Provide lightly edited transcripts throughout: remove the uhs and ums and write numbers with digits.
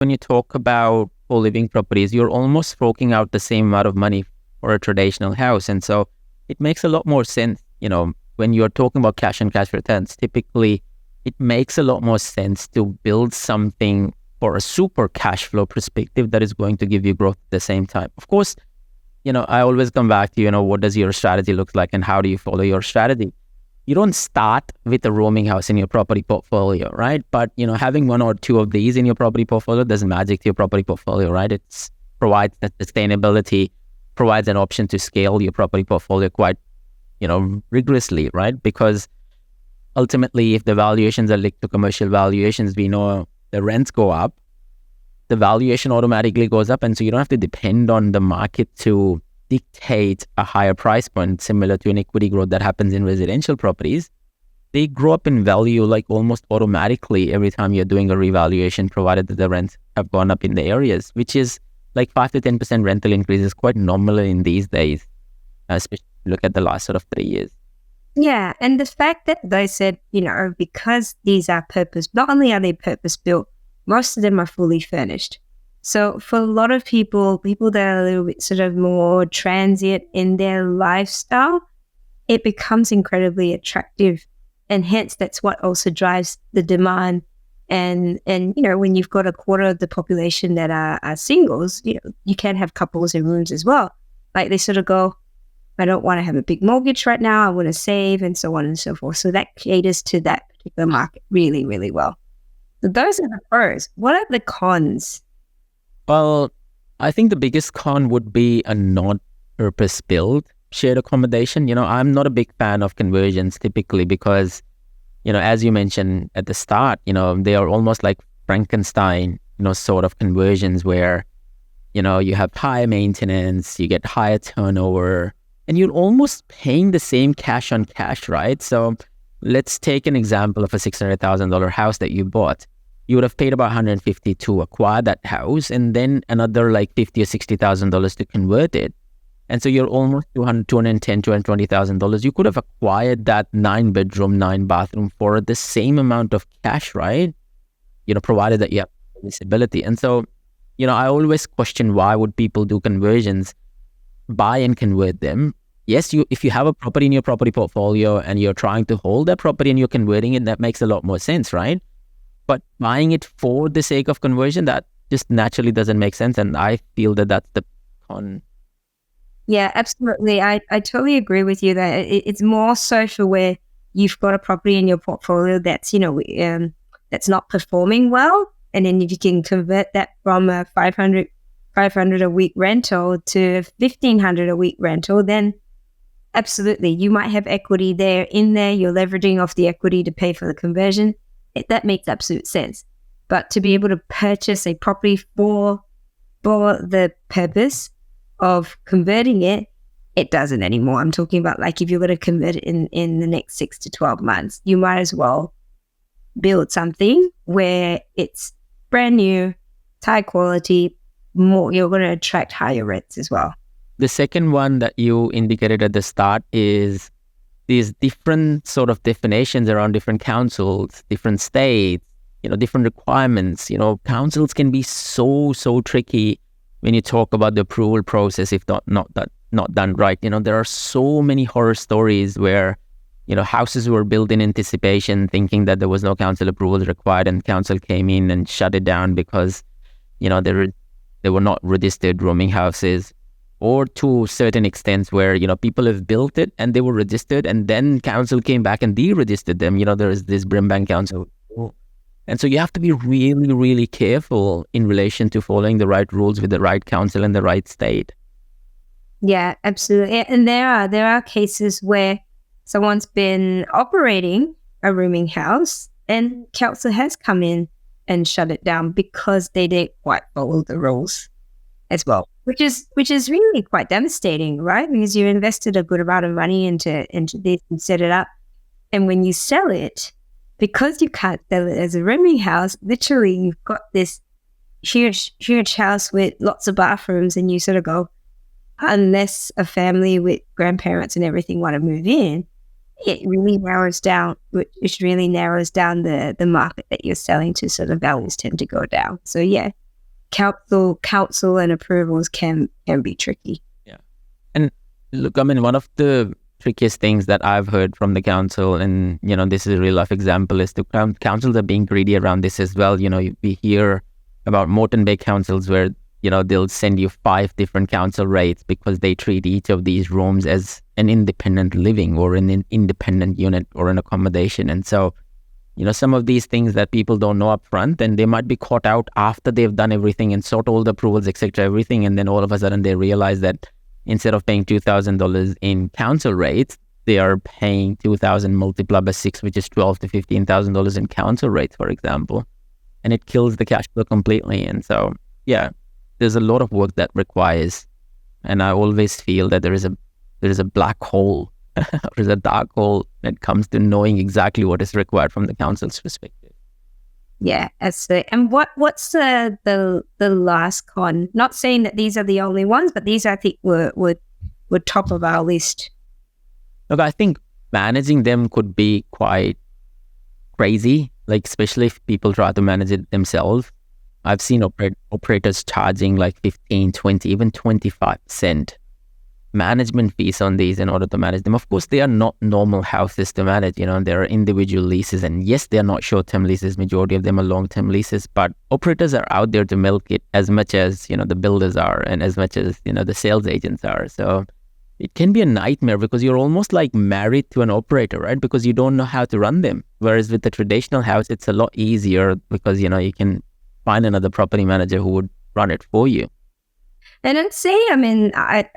when you talk about co-living properties, you're almost forking out the same amount of money for a traditional house. And so it makes a lot more sense, when you're talking about cash and cash returns, typically it makes a lot more sense to build something for a super cash flow perspective that is going to give you growth at the same time. Of course, I always come back to, what does your strategy look like and how do you follow your strategy? You don't start with a roaming house in your property portfolio, right? But, having one or two of these in your property portfolio does magic to your property portfolio, right? It provides that sustainability, provides an option to scale your property portfolio quite, rigorously, right? Because ultimately, if the valuations are linked to commercial valuations, we know the rents go up, the valuation automatically goes up. And so you don't have to depend on the market to dictate a higher price point, similar to an equity growth that happens in residential properties. They grow up in value like almost automatically every time you're doing a revaluation, provided that the rents have gone up in the areas, which is like 5 to 10% rental increase is quite normal in these days, especially if you look at the last sort of 3 years. Yeah, and the fact that they said, because these are not only are they purpose built, most of them are fully furnished. So for a lot of people that are a little bit sort of more transient in their lifestyle, it becomes incredibly attractive. And hence that's what also drives the demand. And when you've got a quarter of the population that are singles, you can have couples in rooms as well. Like they sort of go, I don't want to have a big mortgage right now. I want to save and so on and so forth. So that caters to that particular market really, really well. So those are the pros. What are the cons? Well, I think the biggest con would be a not purpose-built shared accommodation. I'm not a big fan of conversions typically because, as you mentioned at the start, they are almost like Frankenstein, sort of conversions where, you have high maintenance, you get higher turnover, and you're almost paying the same cash on cash, right? So let's take an example of a $600,000 house that you bought. You would have paid about $150,000 to acquire that house and then another like $50,000 or $60,000 to convert it. And so you're almost $210,000, $220,000. You could have acquired that 9-bedroom, 9-bathroom for the same amount of cash, right? Provided that you have visibility. And so, I always question why would people do conversions, buy and convert them. Yes, if you have a property in your property portfolio and you're trying to hold that property and you're converting it, that makes a lot more sense, right? But buying it for the sake of conversion, that just naturally doesn't make sense. And I feel that that's the con. Yeah, absolutely. I totally agree with you that it's more so for where you've got a property in your portfolio that's, that's not performing well. And then if you can convert that from a $500 a week rental to $1,500 a week rental, then absolutely, you might have equity there. You're leveraging off the equity to pay for the conversion. That makes absolute sense. But to be able to purchase a property for the purpose of converting it, it doesn't anymore. I'm talking about like if you're going to convert it in the next 6 to 12 months, you might as well build something where it's brand new, it's high quality, you're going to attract higher rents as well. The second one that you indicated at the start is these different sort of definitions around different councils, different states, different requirements. Councils can be so tricky when you talk about the approval process if not done right. There are so many horror stories where, houses were built in anticipation thinking that there was no council approval required and council came in and shut it down because, they were not registered rooming houses, or to certain extents where, people have built it and they were registered and then council came back and deregistered them. There is this Brimbank Council. And so you have to be really, really careful in relation to following the right rules with the right council and the right state. Yeah, absolutely. And there are cases where someone's been operating a rooming house and council has come in and shut it down because they didn't quite follow the rules as well, which is really quite devastating, right? Because you invested a good amount of money into this and set it up. And when you sell it, because you can't sell it as a rooming house, literally you've got this huge house with lots of bathrooms and you sort of go, unless a family with grandparents and everything want to move in, it really narrows down the market that you're selling to, so the values tend to go down. So yeah, council and approvals can be tricky. Yeah. And look, I mean, one of the trickiest things that I've heard from the council, and, you know, this is a real life example, is the councils are being greedy around this as well. You know, we hear about Moreton Bay councils where, you know, they'll send you 5 different council rates because they treat each of these rooms as an independent living or an independent unit or an accommodation. And so, you know, some of these things that people don't know up front, and they might be caught out after they've done everything and sought all the approvals, etc., everything. And then all of a sudden they realize that instead of paying $2,000 in council rates, they are paying 2,000 multiplied by 6, which is $12,000 to $15,000 in council rates, for example. And it kills the cash flow completely. And so, yeah, there's a lot of work that requires, and I always feel that there is a black hole, there's a dark hole when it comes to knowing exactly what is required from the council's perspective. Yeah, absolutely. And what's the last con? Not saying that these are the only ones, but these I think were top of our list. Look, I think managing them could be quite crazy, like especially if people try to manage it themselves. I've seen operators charging like 15, 20, even 25% management fees on these in order to manage them. Of course, they are not normal houses to manage, you know, there are individual leases, and yes, they are not short-term leases. Majority of them are long-term leases, but operators are out there to milk it as much as, you know, the builders are and as much as, you know, the sales agents are. So it can be a nightmare because you're almost like married to an operator, right? Because you don't know how to run them. Whereas with the traditional house, it's a lot easier because, you know, you can find another property manager who would run it for you. And I'd say, I mean, I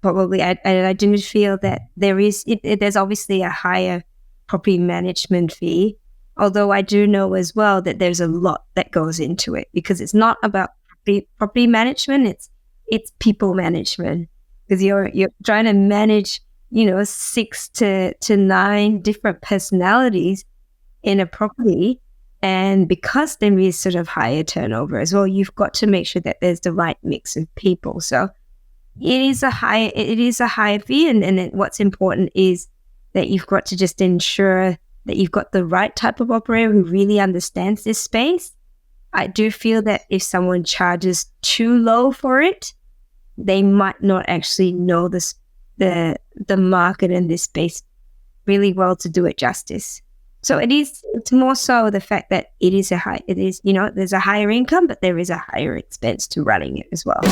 didn't feel that there's obviously a higher property management fee, although I do know as well that there's a lot that goes into it because it's not about property management, it's people management, because you're trying to manage, you know, 6 to 9 different personalities in a property. And because there is sort of higher turnover as well, you've got to make sure that there's the right mix of people. So it is a high fee, and what's important is that you've got to just ensure that you've got the right type of operator who really understands this space. I do feel that if someone charges too low for it, they might not actually know the market and this space really well to do it justice. So it's more so the fact that it is, you know, there's a higher income, but there is a higher expense to running it as well.